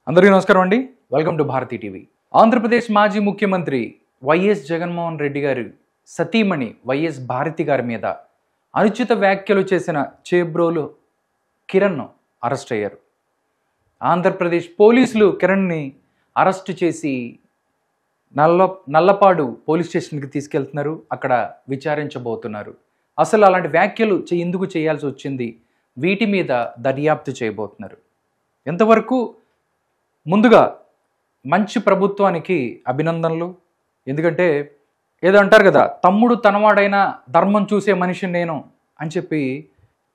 అందరికీ నమస్కారం అండి. Welcome to Bharati TV. Andhra Pradesh మాజీ ముఖ్యమంత్రి వైఎస్ జగన్మోహన్ రెడ్డి గారి సతీమణి వైఎస్ భారతి గారి మీద అనుచిత వ్యాఖ్యలు చేసిన చేబ్రోలు కిరణ్ అరెస్ట్ అయ్యారు. ఆంధ్రప్రదేశ్ పోలీసులు కిరణ్ని అరెస్ట్ చేసి నల్లపాడు పోలీస్ స్టేషన్కి తీసుకెళ్తున్నారు. అక్కడ విచారించబోతున్నారు. అసలు అలాంటి వ్యాఖ్యలు ఎందుకు చేయాల్సి వచ్చింది, వీటి మీద దర్యాప్తు చేయబోతున్నారు. ఎంతవరకు ముందుగా మంచి ప్రభుత్వానికి అభినందనలు. ఎందుకంటే ఏదో అంటారు కదా, తమ్ముడు తనవాడైనా ధర్మం చూసే మనిషి నేను అని చెప్పి,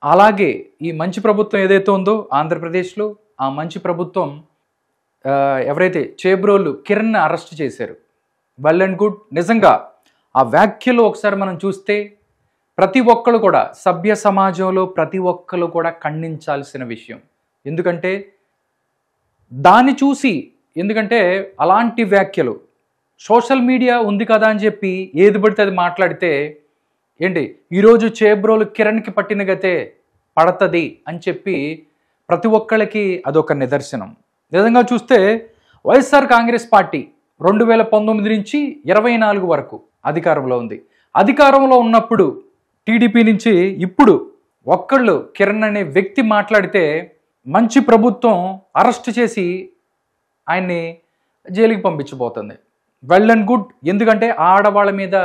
అలాగే ఈ మంచి ప్రభుత్వం ఏదైతే ఉందో ఆంధ్రప్రదేశ్లో, ఆ మంచి ప్రభుత్వం ఎవరైతే చేబ్రోలు కిరణ్ అరెస్ట్ చేశారు, వెల్ అండ్ గుడ్. నిజంగా ఆ వ్యాఖ్యలు ఒకసారి మనం చూస్తే ప్రతి ఒక్కరు కూడా, సభ్య సమాజంలో ప్రతి ఒక్కరు కూడా ఖండించాల్సిన విషయం. ఎందుకంటే దాన్ని చూసి, ఎందుకంటే అలాంటి వ్యాఖ్యలు సోషల్ మీడియా ఉంది కదా అని చెప్పి ఏది పడితే అది మాట్లాడితే ఏంటి, ఈరోజు చేబ్రోలు కిరణ్కి పట్టిన గతే పడుతుంది అని చెప్పి ప్రతి ఒక్కళ్ళకి అదొక నిదర్శనం. నిజంగా చూస్తే వైఎస్ఆర్ కాంగ్రెస్ పార్టీ 2019 నుంచి 24 వరకు అధికారంలో ఉంది. అధికారంలో ఉన్నప్పుడు టీడీపీ నుంచి ఇప్పుడు ఒక్కళ్ళు కిరణ్ అనే వ్యక్తి మాట్లాడితే మంచి ప్రభుత్వం అరెస్ట్ చేసి ఆయన్ని జైలుకి పంపించబోతుంది. Well and good. ఎందుకంటే ఆడవాళ్ళ మీద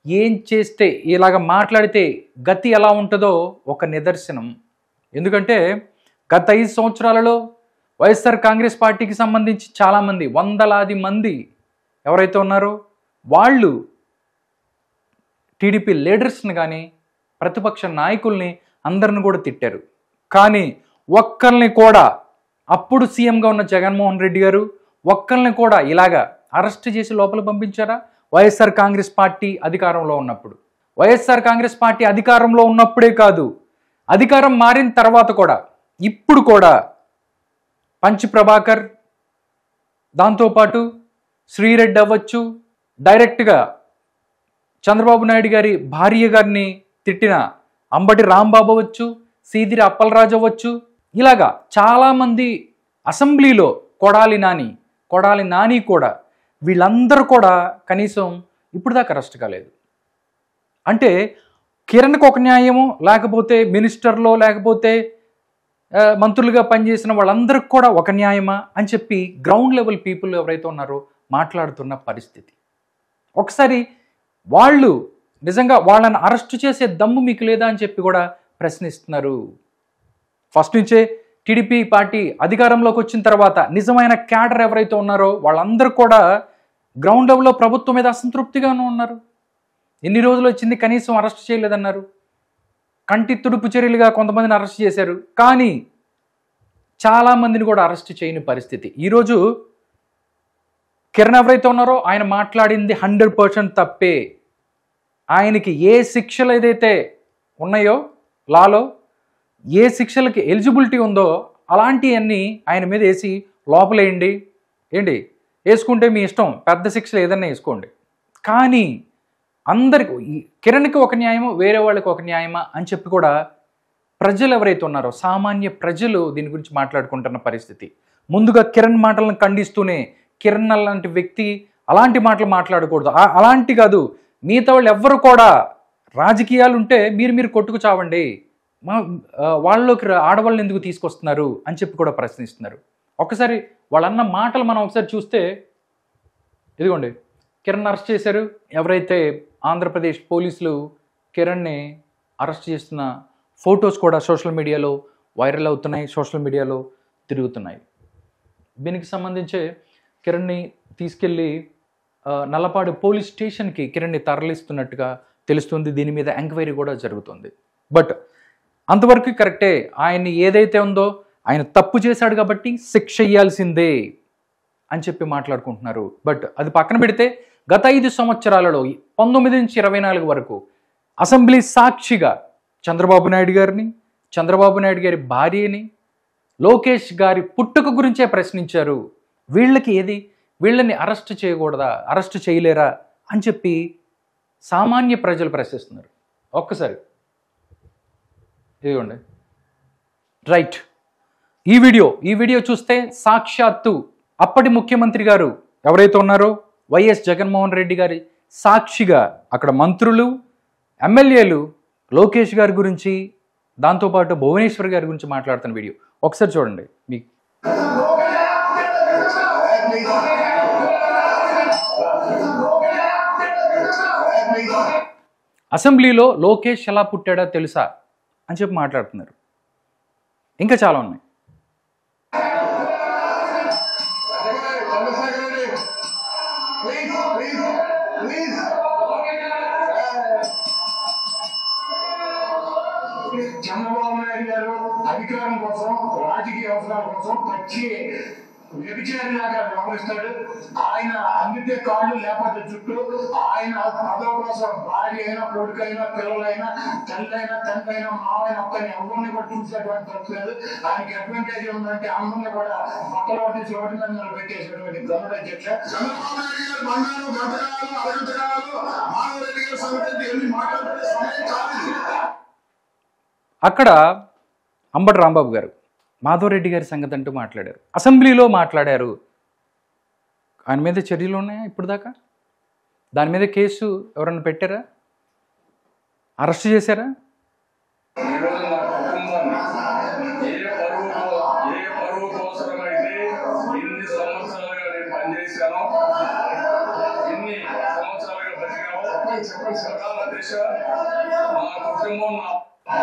ఏం చేస్తే, ఇలాగ మాట్లాడితే గతి ఎలా ఉంటుందో ఒక నిదర్శనం. ఎందుకంటే గత 5 సంవత్సరాలలో వైఎస్ఆర్ కాంగ్రెస్ పార్టీకి సంబంధించి చాలామంది, వందలాది మంది ఎవరైతే ఉన్నారో వాళ్ళు టీడీపీ లీడర్స్ని కానీ ప్రతిపక్ష నాయకుల్ని అందరిని కూడా తిట్టారు. కానీ ఒక్కరిని కూడా, అప్పుడు సీఎంగా ఉన్న జగన్మోహన్ రెడ్డి గారు ఒక్కరిని కూడా ఇలాగా అరెస్ట్ చేసి లోపల పంపించారా? వైఎస్ఆర్ కాంగ్రెస్ పార్టీ అధికారంలో ఉన్నప్పుడు. వైఎస్ఆర్ కాంగ్రెస్ పార్టీ అధికారంలో ఉన్నప్పుడే కాదు, అధికారం మారిన తర్వాత కూడా, ఇప్పుడు కూడా పంచి ప్రభాకర్, దాంతోపాటు శ్రీరెడ్డి అవ్వచ్చు, డైరెక్ట్గా చంద్రబాబు నాయుడు గారి భార్య గారిని తిట్టిన అంబటి రాంబాబు అవ్వచ్చు, సీదిరి అప్పలరాజు అవ్వచ్చు, ఇలాగా చాలామంది అసెంబ్లీలో, కొడాలి నాని కూడా, వీళ్ళందరూ కూడా కనీసం ఇప్పుడు దాకా అరెస్ట్ కాలేదు. అంటే కిరణ్కి ఒక న్యాయము, లేకపోతే మినిస్టర్లో, లేకపోతే మంత్రులుగా పనిచేసిన వాళ్ళందరికీ కూడా ఒక న్యాయమా అని చెప్పి గ్రౌండ్ లెవెల్ పీపుల్ ఎవరైతే ఉన్నారో మాట్లాడుతున్న పరిస్థితి. ఒకసారి వాళ్ళు నిజంగా వాళ్ళని అరెస్ట్ చేసే దమ్ము మీకు లేదా అని చెప్పి కూడా ప్రశ్నిస్తున్నారు. ఫస్ట్ నుంచే టీడీపీ పార్టీ అధికారంలోకి వచ్చిన తర్వాత నిజమైన క్యాడర్ ఎవరైతే ఉన్నారో వాళ్ళందరూ కూడా గ్రౌండ్ లెవెల్లో ప్రభుత్వం మీద అసంతృప్తిగానే ఉన్నారు. ఎన్ని రోజులు వచ్చింది, కనీసం అరెస్ట్ చేయలేదన్నారు. కంటి తుడుపు చర్యలుగా కొంతమందిని అరెస్ట్ చేశారు, కానీ చాలామందిని కూడా అరెస్ట్ చేయని పరిస్థితి. ఈరోజు కిరణ్ ఎవరైతే ఉన్నారో ఆయన మాట్లాడింది 100% తప్పే. ఆయనకి ఏ శిక్షలు ఏదైతే ఉన్నాయో లాలో, ఏ శిక్షలకి ఎలిజిబిలిటీ ఉందో అలాంటివన్నీ ఆయన మీద వేసి లోపలేయండి. ఏంటి వేసుకుంటే మీ ఇష్టం, పెద్ద శిక్షలు ఏదన్నా వేసుకోండి. కానీ అందరికి, కిరణ్కి ఒక న్యాయమో వేరే వాళ్ళకి ఒక న్యాయమా అని చెప్పి కూడా ప్రజలు ఎవరైతే ఉన్నారో, సామాన్య ప్రజలు దీని గురించి మాట్లాడుకుంటున్న పరిస్థితి. ముందుగా కిరణ్ మాటలను ఖండిస్తూనే, కిరణ్ అలాంటి వ్యక్తి అలాంటి మాటలు మాట్లాడకూడదు, అలాంటి కాదు, మిగతా వాళ్ళు ఎవ్వరు కూడా, రాజకీయాలు ఉంటే మీరు కొట్టుకు చావండి, వాళ్ళలోకి ఆడవాళ్ళని ఎందుకు తీసుకొస్తున్నారు అని చెప్పి కూడా ప్రశ్నిస్తున్నారు. ఒకసారి వాళ్ళన్న మాటలు మనం ఒకసారి చూస్తే, ఇదిగోండి కిరణ్ అరెస్ట్ చేశారు. ఎవరైతే ఆంధ్రప్రదేశ్ పోలీసులు కిరణ్ని అరెస్ట్ చేస్తున్న ఫొటోస్ కూడా సోషల్ మీడియాలో వైరల్ అవుతున్నాయి, సోషల్ మీడియాలో తిరుగుతున్నాయి. దీనికి సంబంధించి కిరణ్ని తీసుకెళ్ళి నల్లపాడు పోలీస్ స్టేషన్కి కిరణ్ని తరలిస్తున్నట్టుగా తెలుస్తుంది. దీని మీద ఎంక్వైరీ కూడా జరుగుతుంది. బట్ అంతవరకు కరెక్టే. ఆయన్ని ఏదైతే ఉందో, ఆయన తప్పు చేశాడు కాబట్టి శిక్ష ఇయ్యాల్సిందే అని చెప్పి మాట్లాడుకుంటున్నారు. బట్ అది పక్కన పెడితే గత 5 సంవత్సరాలలో 19 నుంచి 24 వరకు అసెంబ్లీ సాక్షిగా చంద్రబాబు నాయుడు గారిని, చంద్రబాబు నాయుడు గారి భార్యని, లోకేష్ గారి పుట్టుక గురించే ప్రశ్నించారు. వీళ్ళని అరెస్ట్ చేయకూడదా, అరెస్ట్ చేయలేరా అని చెప్పి సామాన్య ప్రజలు ప్రశ్నిస్తున్నారు. ఒక్కసారి ఇదిగోండి, రైట్. ఈ వీడియో చూస్తే సాక్షాత్తు అప్పటి ముఖ్యమంత్రి గారు ఎవరైతే ఉన్నారో వైఎస్ జగన్మోహన్ రెడ్డి గారి సాక్షిగా అక్కడ మంత్రులు, ఎమ్మెల్యేలు లోకేష్ గారి గురించి, దాంతోపాటు భువనేశ్వర్ గారి గురించి మాట్లాడుతున్న వీడియో ఒకసారి చూడండి. మీకు అసెంబ్లీలో లోకేష్ ఎలా పుట్టాడో తెలుసా అని చెప్పి మాట్లాడుతున్నారు. ఇంకా చాలా ఉన్నాయి. చంద్రబాబు నాయుడు గారు అధికారం కోసం, రాజకీయ అవసరాల కోసం పచ్చి వ్యభిచారిలాగా వ్యవహరిస్తాడు. ఆయన అందితే కాళ్ళు లేకపోతే చుట్టూ, ఆయన పదవ కోసం భార్య అయినా, కొడుకైనా, పిల్లలైనా, తల్లైనా, తండ్రైనా, మావైనా, ఒక్కరిని ఎవరిని కూడా చూసేటువంటి తప్పలేదు. ఆయనకి అడ్వాంటేజ్ ఉందంటే అందరినీ కూడా పక్కల ఒకటి చోటు మీద పెట్టేసేటువంటి గవర్నమెంట్ అధ్యక్ష చంద్రబాబు నాయుడు గారు బంగారు గతకాలు అరగతకాలు మాధవరెడ్డి గారి సంగతి ఎన్ని మాట్లాడుతుంటే సమయం కాదు. అక్కడ అంబటి రాంబాబు గారు మాధవరెడ్డి గారి సంగతి అంటూ మాట్లాడారు, అసెంబ్లీలో మాట్లాడారు. ఆయన మీద చర్యలు ఉన్నాయా ఇప్పుడు దాకా? దాని మీద కేసు ఎవరన్నా పెట్టారా? అరెస్ట్ చేశారా?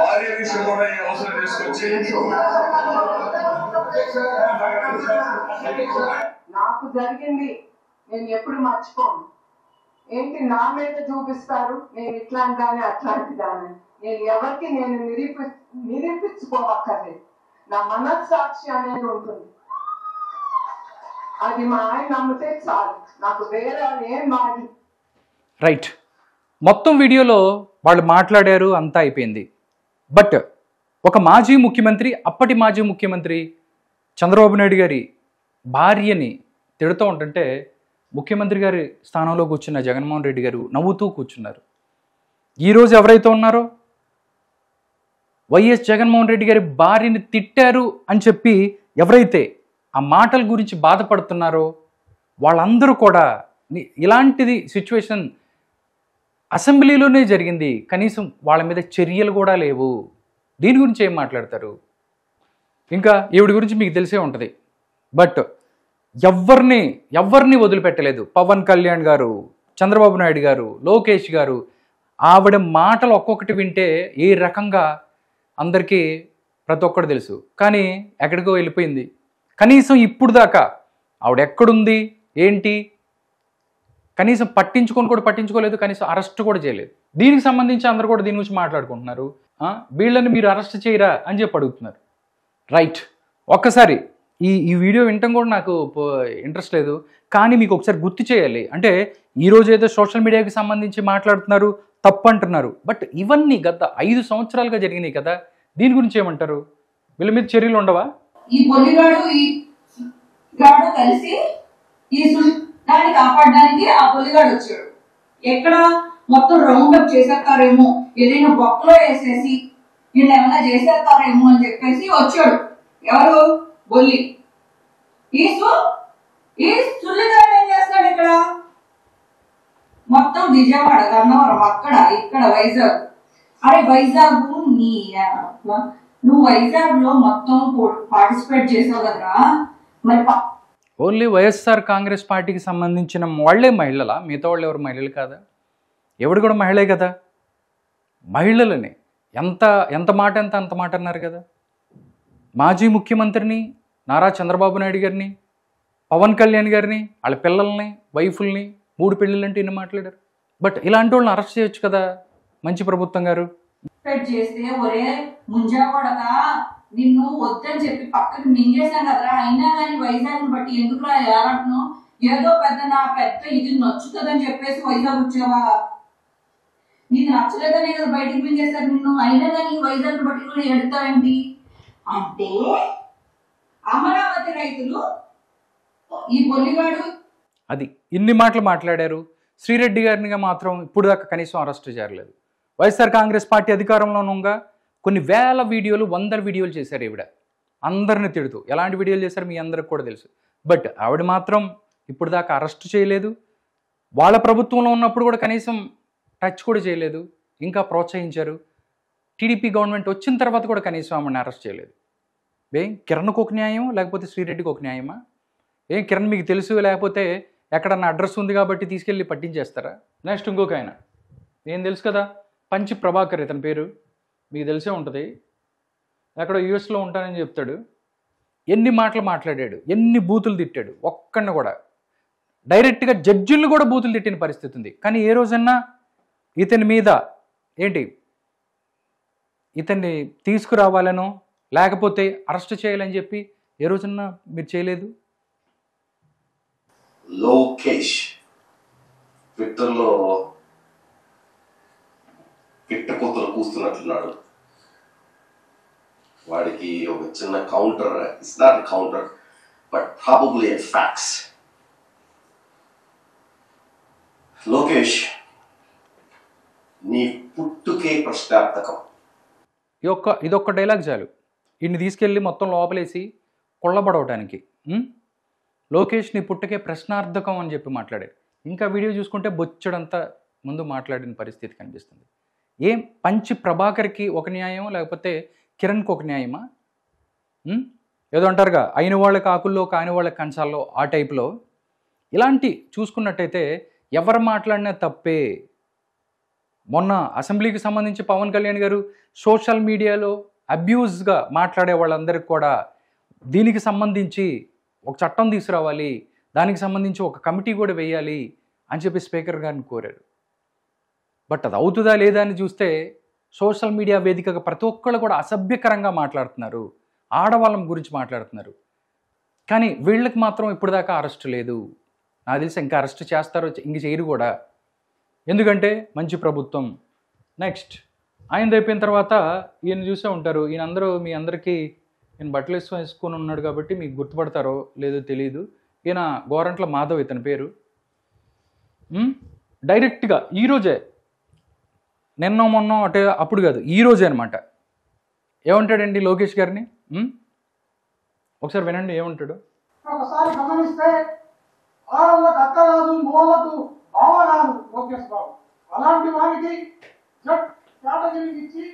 భార్య విషయం కూడా ఈ అవసరం తీసుకొచ్చి నాకు జరిగింది నేను ఎప్పుడు మర్చిపోను. ఏంటి నా మీద చూపిస్తారు, నేను ఇట్లాంటి దాన్ని అట్లాంటి దాన్ని. నేను ఎవరికి నేను నిరూపించుకోవక్కర్లేదు. నా మనస్సాక్షి అనేది ఉంటుంది. అది మా ఆయన నమ్మితే చాలు, నాకు వేరే ఏం మాది. రైట్, మొత్తం వీడియోలో వాళ్ళు మాట్లాడారు, అంతా అయిపోయింది. బట్ ఒక మాజీ ముఖ్యమంత్రి, అప్పటి మాజీ ముఖ్యమంత్రి చంద్రబాబు నాయుడు గారి భార్యని తిడుతూ ఉంటుంటే ముఖ్యమంత్రి గారి స్థానంలో కూర్చున్న జగన్మోహన్ రెడ్డి గారు నవ్వుతూ కూర్చున్నారు. ఈరోజు ఎవరైతే ఉన్నారో వైఎస్ జగన్మోహన్ రెడ్డి గారి భార్యని తిట్టారు అని చెప్పి ఎవరైతే ఆ మాటల గురించి బాధపడుతున్నారో వాళ్ళందరూ కూడా ఇలాంటిది సిచ్యువేషన్ అసెంబ్లీలోనే జరిగింది, కనీసం వాళ్ళ మీద చర్యలు కూడా లేవు, దీని గురించి ఏం మాట్లాడతారు? ఇంకా ఈవిడ గురించి మీకు తెలిసే ఉంటుంది. బట్ ఎవరిని వదిలిపెట్టలేదు. పవన్ కళ్యాణ్ గారు, చంద్రబాబు నాయుడు గారు, లోకేష్ గారు, ఆవిడ మాటలు ఒక్కొక్కటి వింటే ఏ రకంగా అందరికీ ప్రతి ఒక్కరు తెలుసు. కానీ ఎక్కడికో వెళ్ళిపోయింది. కనీసం ఇప్పుడు దాకా ఆవిడ ఎక్కడుంది ఏంటి కనీసం పట్టించుకోలేదు, కనీసం అరెస్ట్ కూడా చేయలేదు. దీనికి సంబంధించి అందరూ కూడా దీని గురించి మాట్లాడుకుంటున్నారు. వీళ్ళని మీరు అరెస్ట్ చేయరా అని చెప్పి అడుగుతున్నారు. రైట్, ఒక్కసారి ఈ వీడియో వినటం కూడా నాకు ఇంట్రెస్ట్ లేదు, కానీ మీకు ఒకసారి గుర్తు చేయాలి. అంటే ఈరోజు ఏదో సోషల్ మీడియాకి సంబంధించి మాట్లాడుతున్నారు, తప్పు అంటున్నారు. బట్ ఇవన్నీ గత 5 సంవత్సరాలుగా జరిగినాయి కదా, దీని గురించి ఏమంటారు? వీళ్ళ మీద చర్యలు ఉండవా? ఈ పొలిగాడు కలిసి ఈ దాన్ని కాపాడడానికి ఆ పొలిగాడు వచ్చాడు. ఎక్కడ మొత్తం రౌండ్ అప్ చేసేస్తారేమో, ఏదైనా బొక్కలో వేసేసి వీళ్ళు ఏమైనా చేసేస్తారేమో అని చెప్పేసి వచ్చాడు. ఎవరు? బొల్లి. ఈ సుల్లిగాడు ఏం చేస్తాడు ఇక్కడ? మొత్తం విజయవాడ, గన్నవరం, అక్కడ ఇక్కడ వైజాగ్. అరే వైజాగ్ నువ్వు వైజాగ్ లో మొత్తం పార్టిసిపేట్ చేసావు కదరా, మరి ఓన్లీ వైఎస్ఆర్ కాంగ్రెస్ పార్టీకి సంబంధించిన వాళ్ళే మహిళలా? మిగతా వాళ్ళు ఎవరు మహిళలు కాదా? ఎవడు కూడా మహిళే కదా. మహిళలని అంత మాట అన్నారు కదా. మాజీ ముఖ్యమంత్రిని నారా చంద్రబాబు నాయుడు గారిని, పవన్ కళ్యాణ్ గారిని, వాళ్ళ పిల్లల్ని, వైఫుల్ని 3 పెళ్ళిళ్ళంటే ఎన్ని మాట్లాడారు. బట్ ఇలాంటి వాళ్ళని అరెస్ట్ చేయొచ్చు కదా మంచి ప్రభుత్వం గారు. చేస్తే ఒరే ముంజావాడక నిన్ను వద్దని చెప్పి పక్కకి మింగేశాను కదరా, అయినా కానీ వైజాగ్ బట్టి ఎందుకు ఏలంటున్నావు? ఏదో నా పెద్ద ఇది నచ్చుతుందని చెప్పేసి వైజాగ్ వచ్చావా? నీకు నచ్చలేదని కదా బయటికి మింగేశారు నిన్ను, అయినా కానీ వైజాగ్ బట్టి కూడా ఎడతావేంటి అంటే అమరావతి రైతులు ఈ పొలిగాడు అది ఇన్ని మాటలు మాట్లాడారు. శ్రీరెడ్డి గారినిగా మాత్రం ఇప్పుడు దాకా కనీసం అరెస్ట్ చేయలేదు. వైఎస్ఆర్ కాంగ్రెస్ పార్టీ అధికారంలో ఉండగా కొన్ని వేల వీడియోలు, 100 వీడియోలు చేశారు ఈవిడ. అందరిని తిడుతూ ఎలాంటి వీడియోలు చేశారు మీ అందరికి కూడా తెలుసు. బట్ ఆవిడ మాత్రం ఇప్పుడు దాకా అరెస్ట్ చేయలేదు. వాళ్ళ ప్రభుత్వంలో ఉన్నప్పుడు కూడా కనీసం టచ్ కూడా చేయలేదు, ఇంకా ప్రోత్సహించారు. టీడీపీ గవర్నమెంట్ వచ్చిన తర్వాత కూడా కనీసం ఆమెను అరెస్ట్ చేయలేదు. కిరణ్కు ఒక న్యాయం, లేకపోతే శ్రీరెడ్డికి ఒక న్యాయమా? కిరణ్ మీకు తెలుసు, లేకపోతే ఎక్కడన్నా అడ్రస్ ఉంది కాబట్టి తీసుకెళ్ళి పట్టించేస్తారా? నెక్స్ట్ ఇంకొక ఆయన ఏం తెలుసు కదా, పంచి ప్రభాకర్, ఇతని పేరు మీకు తెలిసే ఉంటుంది. ఎక్కడో యూఎస్లో ఉంటానని చెప్తాడు. ఎన్ని మాటలు మాట్లాడాడు, ఎన్ని బూతులు తిట్టాడు. ఒక్కడిని కూడా డైరెక్ట్గా జడ్జిలను కూడా బూతులు తిట్టిన పరిస్థితి ఉంది. కానీ ఏ రోజన్నా ఇతని మీద ఇతన్ని తీసుకురావాలనో లేకపోతే అరెస్ట్ చేయాలని చెప్పి ఏ రోజన్నా మీరు చేయలేదు. లోకేష్ ట్విట్టర్లో పిట్ట కూతురు కూస్తున్నట్లున్నాడు. వాడికి ఒక చిన్న counter, it's not counter but probably facts. Lokesh, నీ పుట్టుకే ప్రశ్నార్థకం. ఇదొక్క డైలాగ్ చాలు ఇన్ని తీసుకెళ్ళి మొత్తం లోపలేసి కొల్లబడవటానికి. లోకేష్ నీ పుట్టుకే ప్రశ్నార్థకం అని చెప్పి మాట్లాడారు. ఇంకా వీడియో చూసుకుంటే బొచ్చడంతా ముందు మాట్లాడిన పరిస్థితి కనిపిస్తుంది. పంచి ప్రభాకర్కి ఒక న్యాయం, లేకపోతే కిరణ్కి ఒక న్యాయమా? ఏదో అంటారుగా, అయిన వాళ్ళకి ఆకుల్లో కాని వాళ్ళకి కంచాల్లో, ఆ టైప్లో ఇలాంటి చూసుకున్నట్టయితే ఎవరు మాట్లాడినా తప్పే. మొన్న అసెంబ్లీకి సంబంధించి పవన్ కళ్యాణ్ గారు సోషల్ మీడియాలో అబ్యూజ్గా మాట్లాడే వాళ్ళందరికీ కూడా దీనికి సంబంధించి ఒక చట్టం తీసుకురావాలి, దానికి సంబంధించి ఒక కమిటీ కూడా వేయాలి అని చెప్పి స్పీకర్ గారిని కోరారు. బట్ అది అవుతుందా లేదా అని చూస్తే సోషల్ మీడియా వేదికగా ప్రతి ఒక్కళ్ళు కూడా అసభ్యకరంగా మాట్లాడుతున్నారు, ఆడవాళ్ళం గురించి మాట్లాడుతున్నారు. కానీ వీళ్ళకి మాత్రం ఇప్పుడు దాకా అరెస్ట్ లేదు. నాకు తెలిసి ఇంకా అరెస్ట్ చేస్తారో ఇంక చేయరు కూడా, ఎందుకంటే మంచి ప్రభుత్వం. నెక్స్ట్ ఆయన అయిపోయిన తర్వాత ఈయన చూసే ఉంటారు. ఈయన అందరూ మీ అందరికీ ఈయన బట్టలు వేసుకొని ఉన్నాడు కాబట్టి మీకు గుర్తుపడతారో లేదో తెలియదు. ఈయన గోరంట్ల మాధవ్, ఇతని పేరు. డైరెక్ట్గా ఈరోజే, నిన్న మొన్న అప్పుడు కాదు, ఈరోజే అనమాట, ఏమంటాడండి లోకేష్ గారిని? ఒకసారి వినండి ఏమంటాడు. ఒకసారి గమనిస్తే ఆడవాళ్ళకు అక్క కాదు, మూలకు బావ కాదు లోకేష్ బాబు. అలాంటి వారికి జట్ కేటగిరీ ఇచ్చి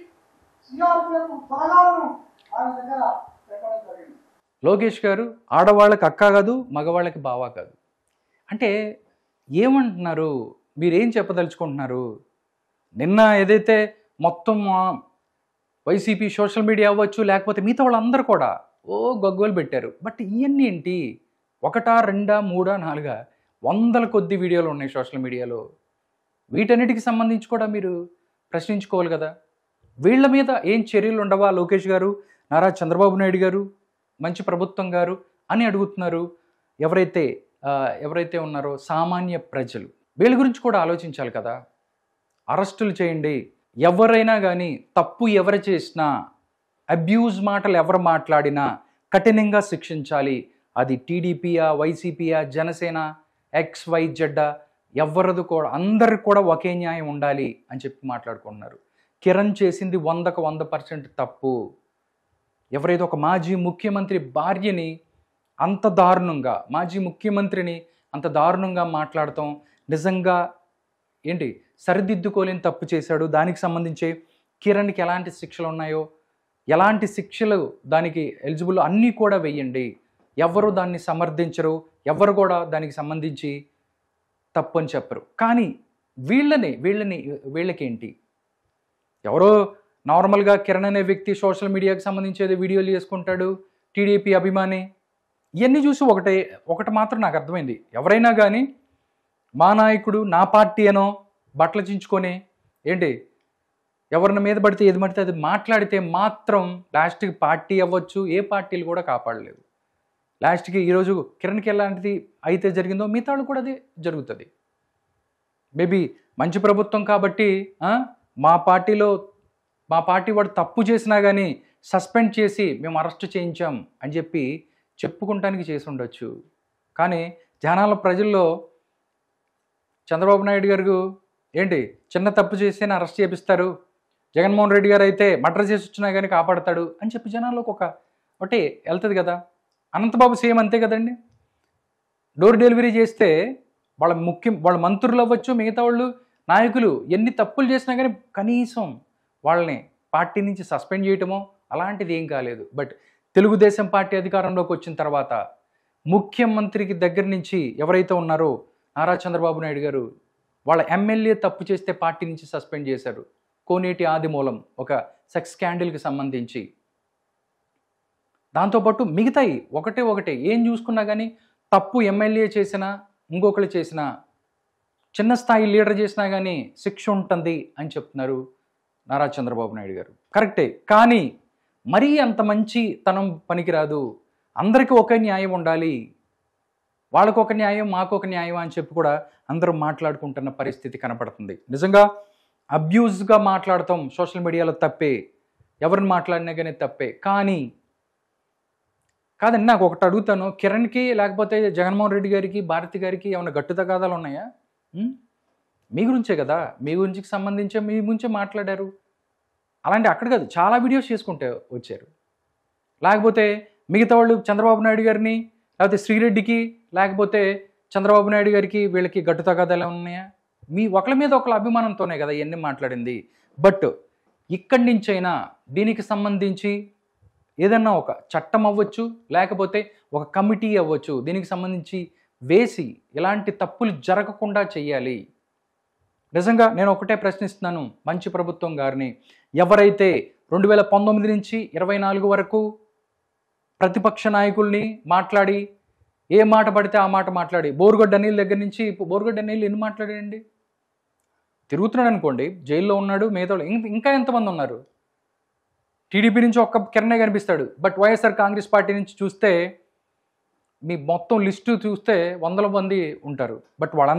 సిఆర్పిఎఫ్ బలగాలను ఆయన దగ్గర పెట్టడం జరిగింది. లోకేష్ గారు ఆడవాళ్ళకి అక్క కాదు, మగవాళ్ళకి బావ కాదు అంటే ఏమంటున్నారు? మీరేం చెప్పదలుచుకుంటున్నారు? నిన్న ఏదైతే మొత్తం వైసీపీ సోషల్ మీడియా అవ్వచ్చు, లేకపోతే మిగతా వాళ్ళందరూ కూడా గగ్గోలు పెట్టారు. బట్ ఇవన్నీ ఏంటి? 1, 2, 3, 4 వందల కొద్ది వీడియోలు ఉన్నాయి సోషల్ మీడియాలో. వీటన్నిటికి సంబంధించి కూడా మీరు ప్రశ్నించుకోవాలి కదా. వీళ్ళ మీద ఏం చర్యలు ఉండవా లోకేష్ గారు, నారా చంద్రబాబు నాయుడు గారు, మంచి ప్రభుత్వం గారు అని అడుగుతున్నారు ఎవరైతే ఉన్నారో సామాన్య ప్రజలు. వీళ్ళ గురించి కూడా ఆలోచించాలి కదా. అరెస్టులు చేయండి, ఎవరైనా కానీ తప్పు ఎవరు చేసినా, అబ్యూజ్ మాటలు ఎవరు మాట్లాడినా కఠినంగా శిక్షించాలి. అది టీడీపీయా, వైసీపీయా, జనసేన, XYZ ఎవరిది కూడా, అందరికి కూడా ఒకే న్యాయం ఉండాలి అని చెప్పి మాట్లాడుకుంటున్నారు. కిరణ్ చేసింది 100కు 100% తప్పు. ఎవరైతే ఒక మాజీ ముఖ్యమంత్రి భార్యని అంత దారుణంగా, మాజీ ముఖ్యమంత్రిని అంత దారుణంగా మాట్లాడటం నిజంగా సరిదిద్దుకోలేని తప్పు చేశాడు. దానికి సంబంధించి కిరణ్కి ఎలాంటి శిక్షలు ఉన్నాయో, ఎలాంటి శిక్షలు దానికి ఎలిజిబుల్ అన్నీ కూడా వెయ్యండి. ఎవరు దాన్ని సమర్థించరు, ఎవరు కూడా దానికి సంబంధించి తప్పు అని చెప్పరు. కానీ వీళ్ళకేంటి? ఎవరో నార్మల్గా కిరణ్ అనే వ్యక్తి సోషల్ మీడియాకి సంబంధించి ఏదో వీడియోలు చేసుకుంటాడు, టీడీపీ అభిమాని. ఇవన్నీ చూసి ఒకటి మాత్రం నాకు అర్థమైంది. ఎవరైనా కానీ మా నాయకుడు, నా పార్టీ అనో బట్టలు చించుకొని ఎవరిని మీద పడితే ఏది పడితే అది మాట్లాడితే మాత్రం లాస్ట్కి పార్టీ అవ్వచ్చు, ఏ పార్టీలు కూడా కాపాడలేవు. లాస్ట్కి ఈరోజు కిరణ్కి ఎలాంటిది అయితే జరిగిందో మిగతా వాళ్ళు కూడా అదే జరుగుతుంది. మేబీ మంచి ప్రభుత్వం కాబట్టి మా పార్టీ వాడు తప్పు చేసినా కానీ సస్పెండ్ చేసి మేము అరెస్ట్ చేయించాం అని చెప్పి చెప్పుకుంటానికి చేసి ఉండొచ్చు. కానీ జనాల ప్రజల్లో చంద్రబాబు నాయుడు గారు చిన్న తప్పు చేస్తేనే అరెస్ట్ చేపిస్తారు, జగన్మోహన్ రెడ్డి గారు అయితే మర్డర్ చేసి వచ్చినా కానీ కాపాడతాడు అని చెప్పి జనాల్లోకి ఒక ఒకటే వెళ్తుంది కదా. అనంతబాబు సేమ్ అంతే కదండి. డోర్ డెలివరీ చేస్తే వాళ్ళ మంత్రులు అవ్వచ్చు, మిగతా వాళ్ళు నాయకులు ఎన్ని తప్పులు చేసినా కానీ కనీసం వాళ్ళని పార్టీ నుంచి సస్పెండ్ చేయటమో అలాంటిది ఏం కాలేదు. బట్ తెలుగుదేశం పార్టీ అధికారంలోకి వచ్చిన తర్వాత ముఖ్యమంత్రికి దగ్గర నుంచి ఎవరైతే ఉన్నారో నారా చంద్రబాబు నాయుడు గారు వాళ్ళ ఎమ్మెల్యే తప్పు చేస్తే పార్టీ నుంచి సస్పెండ్ చేశారు. కోనేటి ఆదిమూలం ఒక సెక్స్ స్కాండిల్కి సంబంధించి. దాంతోపాటు మిగతాయి ఒకటే ఏం చూసుకున్నా కానీ తప్పు ఎమ్మెల్యే చేసినా ఇంకొకరు చేసినా చిన్న స్థాయి లీడర్ చేసినా కానీ శిక్ష ఉంటుంది అని చెప్తున్నారు నారా చంద్రబాబు నాయుడు గారు. కరెక్టే, కానీ మరీ అంత మంచి తనం పనికిరాదు. అందరికీ ఒకే న్యాయం ఉండాలి, వాళ్ళకు ఒక న్యాయం మాకు ఒక న్యాయం అని చెప్పి కూడా అందరూ మాట్లాడుకుంటున్న పరిస్థితి కనపడుతుంది. నిజంగా అబ్యూజ్గా మాట్లాడటం సోషల్ మీడియాలో తప్పే, ఎవరిని మాట్లాడినా కానీ తప్పే. కానీ కాదండి, నాకు ఒకటి అడుగుతాను, కిరణ్కి లేకపోతే జగన్మోహన్ రెడ్డి గారికి భారతి గారికి ఏమైనా గట్టు తగాదాలు ఉన్నాయా? మీ గురించే కదా, మీ గురించి సంబంధించే మీ గురించే మాట్లాడారు. అలాంటి అక్కడ కాదు, చాలా వీడియోస్ చేసుకుంటే వచ్చారు. లేకపోతే మిగతా వాళ్ళు చంద్రబాబు నాయుడు గారిని లేకపోతే శ్రీరెడ్డికి లేకపోతే చంద్రబాబు నాయుడు గారికి వీళ్ళకి గట్టు తగాదాలు ఉన్నాయా? మీ ఒకళ్ళ మీద ఒకళ్ళ అభిమానంతోనే కదా ఇవన్నీ మాట్లాడింది. బట్ ఇక్కడి నుంచైనా దీనికి సంబంధించి ఏదన్నా ఒక చట్టం అవ్వచ్చు, లేకపోతే ఒక కమిటీ అవ్వచ్చు, దీనికి సంబంధించి వేసి ఇలాంటి తప్పులు జరగకుండా చెయ్యాలి. నిజంగా నేను ఒకటే ప్రశ్నిస్తున్నాను మంచి ప్రభుత్వం గారిని, ఎవరైతే 2019 నుంచి 24 వరకు ప్రతిపక్ష నాయకుల్ని మాట్లాడి ఏ మాట పడితే ఆ మాట మాట్లాడి బోరుగడ్డ అనిల్ దగ్గర నుంచి బోరుగడ్డ అనిల్ ఎన్ని మాట్లాడాడండి? తిరుగుతున్నాడు అనుకోండి, జైల్లో ఉన్నాడు, మిగతా ఇంకా ఎంతమంది ఉన్నారు? టీడీపీ నుంచి ఒక్క కిరణే కనిపిస్తాడు. బట్ వైఎస్ఆర్ కాంగ్రెస్ పార్టీ నుంచి చూస్తే మీ మొత్తం లిస్టు చూస్తే 100 మంది ఉంటారు. బట్ వాళ్ళందరూ